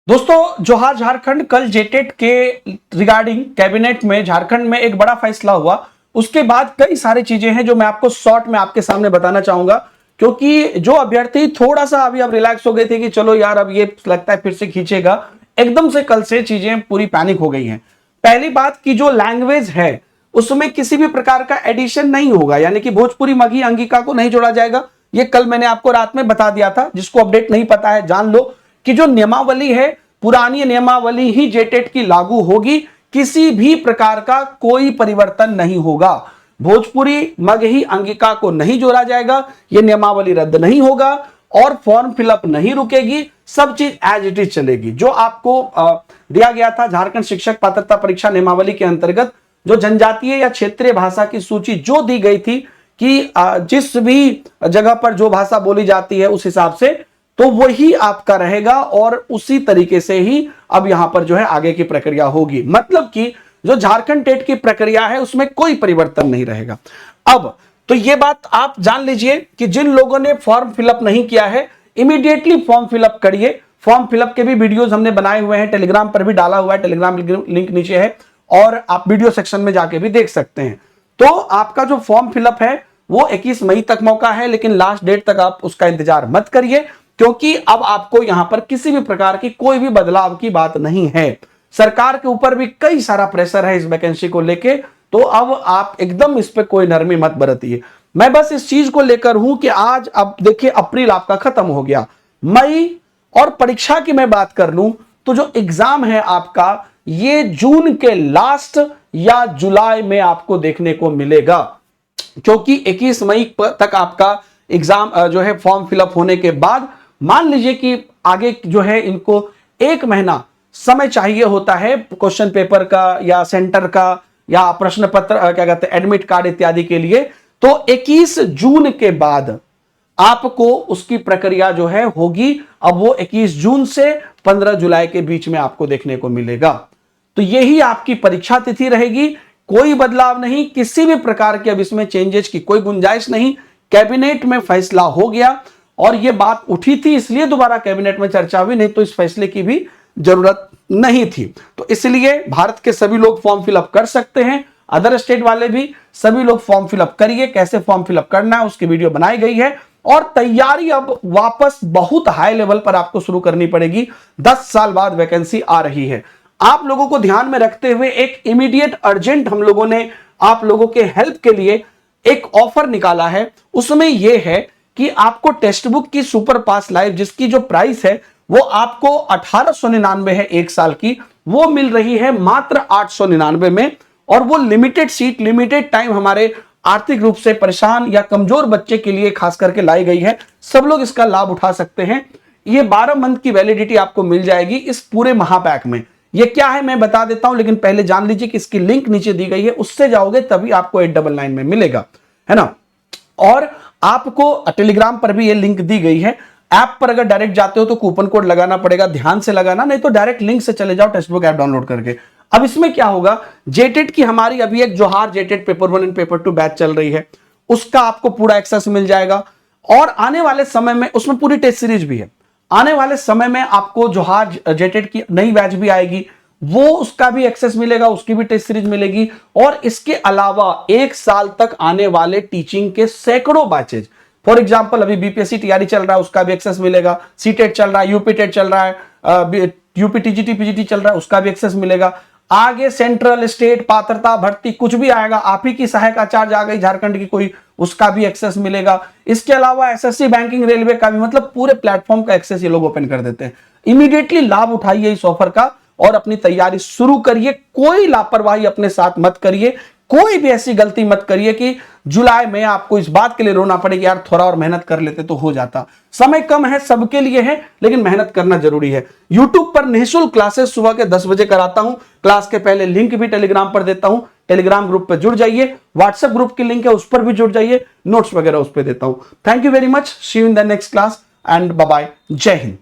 दोस्तों जोहार झारखंड कल जेटेट के रिगार्डिंग कैबिनेट में झारखंड में एक बड़ा फैसला हुआ। उसके बाद कई सारी चीजें हैं जो मैं आपको शॉर्ट में आपके सामने बताना चाहूंगा, क्योंकि जो अभ्यर्थी थोड़ा सा अभी अब रिलैक्स हो गए थे कि चलो यार अब ये लगता है फिर से खींचेगा, एकदम से कल से चीजें पूरी पैनिक हो गई हैं। पहली बात की जो लैंग्वेज है उसमें किसी भी प्रकार का एडिशन नहीं होगा, यानी कि भोजपुरी मगही अंगिका को नहीं जोड़ा जाएगा। ये कल मैंने आपको रात में बता दिया था, जिसको अपडेट नहीं पता है जान लो कि जो नियमावली है पुरानी नियमावली ही जेटेट की लागू होगी, किसी भी प्रकार का कोई परिवर्तन नहीं होगा। भोजपुरी मगही अंगिका को नहीं जोड़ा जाएगा, यह नियमावली रद्द नहीं होगा और फॉर्म फिलअप नहीं रुकेगी, सब चीज एज इट इज चलेगी। जो आपको दिया गया था झारखंड शिक्षक पात्रता परीक्षा नियमावली के अंतर्गत जो जनजातीय या क्षेत्रीय भाषा की सूची जो दी गई थी कि जिस भी जगह पर जो भाषा बोली जाती है उस हिसाब से, तो वही आपका रहेगा और उसी तरीके से ही अब यहां पर जो है आगे की प्रक्रिया होगी। मतलब कि जो झारखंड टेट की प्रक्रिया है उसमें कोई परिवर्तन नहीं रहेगा। अब तो ये बात आप जान लीजिए कि जिन लोगों ने फॉर्म फिलअप नहीं किया है इमीडिएटली फॉर्म फिलअप करिए। फॉर्म फिलअप के भी वीडियोस हमने बनाए हुए हैं, टेलीग्राम पर भी डाला हुआ है, टेलीग्राम लिंक नीचे है और आप वीडियो सेक्शन में जाके भी देख सकते हैं। तो आपका जो फॉर्म फिलअप है वो 21 मई तक मौका है, लेकिन लास्ट डेट तक आप उसका इंतजार मत करिए, क्योंकि अब आपको यहां पर किसी भी प्रकार की कोई भी बदलाव की बात नहीं है। सरकार के ऊपर भी कई सारा प्रेशर है इस वैकेंसी को लेके, तो अब आप एकदम इस पे कोई नरमी मत बरतिए। मैं बस इस चीज को लेकर हूं कि आज अब देखिए अप्रैल आपका खत्म हो गया, मई और परीक्षा की मैं बात कर लूं तो जो एग्जाम है आपका ये जून के लास्ट या जुलाई में आपको देखने को मिलेगा, क्योंकि 21 मई तक आपका एग्जाम जो है फॉर्म फिलअप होने के बाद मान लीजिए कि आगे जो है इनको 1 महीना समय चाहिए होता है क्वेश्चन पेपर का या सेंटर का या प्रश्न पत्र क्या कहते हैं एडमिट कार्ड इत्यादि के लिए, तो 21 जून के बाद आपको उसकी प्रक्रिया जो है होगी। अब वो 21 जून से 15 जुलाई के बीच में आपको देखने को मिलेगा। तो यही आपकी परीक्षा तिथि रहेगी, कोई बदलाव नहीं, किसी भी प्रकार के अब इसमें चेंजेस की कोई गुंजाइश नहीं। कैबिनेट में फैसला हो गया और यह बात उठी थी इसलिए दोबारा कैबिनेट में चर्चा हुई, नहीं तो इस फैसले की भी जरूरत नहीं थी। तो इसलिए भारत के सभी लोग फॉर्म फिलअप कर सकते हैं, अदर स्टेट वाले भी सभी लोग फॉर्म फिलअप करिए। कैसे फॉर्म फिलअप करना है उसकी वीडियो बनाई गई है और तैयारी अब वापस बहुत हाई लेवल पर आपको शुरू करनी पड़ेगी। 10 साल बाद वैकेंसी आ रही है। आप लोगों को ध्यान में रखते हुए एक इमीडिएट अर्जेंट हम लोगों ने आप लोगों के हेल्प के लिए एक ऑफर निकाला है। उसमें यह है कि आपको टेक्स्ट बुक की सुपर पास लाइव जिसकी जो प्राइस है वो आपको 1899 है 1 साल की, वो मिल रही है मात्र 899 में और वो लिमिटेड सीट लिमिटेड टाइम हमारे आर्थिक रूप से परेशान या कमजोर बच्चे के लिए खास करके लाई गई है। सब लोग इसका लाभ उठा सकते हैं। ये 12 मंथ की वैलिडिटी आपको मिल जाएगी इस पूरे महापैक में। ये क्या है मैं बता देता हूं, लेकिन पहले जान लीजिए कि इसकी लिंक नीचे दी गई है, उससे जाओगे तभी आपको 899 में मिलेगा, है ना। और आपको टेलीग्राम पर भी ये लिंक दी गई है। ऐप पर अगर डायरेक्ट जाते हो तो कूपन कोड लगाना पड़ेगा, ध्यान से लगाना, नहीं तो डायरेक्ट लिंक से चले जाओ टेक्स्ट बुक ऐप डाउनलोड करके। अब इसमें क्या होगा, जेटेट की हमारी अभी एक जोहार JTET paper 1 and paper 2 batch चल रही है, उसका आपको पूरा एक्सेस मिल जाएगा और आने वाले समय में उसमें पूरी टेस्ट सीरीज भी है। आने वाले समय में आपको जोहार जेटेट की नई बैच भी आएगी, वो उसका भी एक्सेस मिलेगा, उसकी भी टेस्ट सीरीज मिलेगी और इसके अलावा 1 साल तक आने वाले टीचिंग के सैकड़ों बैचेज। फॉर एग्जांपल अभी बीपीएससी तैयारी चल रहा है उसका भी एक्सेस मिलेगा, सीटेट चल रहा है, यूपी टेट चल रहा है, यूपी टीजीटी पीजीटी चल रहा है उसका भी एक्सेस मिलेगा। आगे सेंट्रल स्टेट पात्रता भर्ती कुछ भी आएगा, आप ही की सहायक आचार्य आ गई झारखंड की कोई, उसका भी एक्सेस मिलेगा। इसके अलावा एसएससी बैंकिंग रेलवे का भी, मतलब पूरे प्लेटफॉर्म का एक्सेस ये लोग ओपन कर देते हैं। इमीडिएटली लाभ उठाइए इस ऑफर का और अपनी तैयारी शुरू करिए। कोई लापरवाही अपने साथ मत करिए, कोई भी ऐसी गलती मत करिए कि जुलाई में आपको इस बात के लिए रोना पड़े कि यार थोड़ा और मेहनत कर लेते तो हो जाता। समय कम है, सबके लिए है, लेकिन मेहनत करना जरूरी है। YouTube पर निःशुल्क क्लासेस सुबह के 10 बजे कराता हूं। क्लास के पहले लिंक भी टेलीग्राम पर देता हूं, टेलीग्राम ग्रुप पर जुड़ जाइए। व्हाट्सएप ग्रुप की लिंक है उस पर भी जुड़ जाइए, नोट्स वगैरह उस पर देता हूं। Thank you very much, see you in the next class and bye bye, Jai Hind.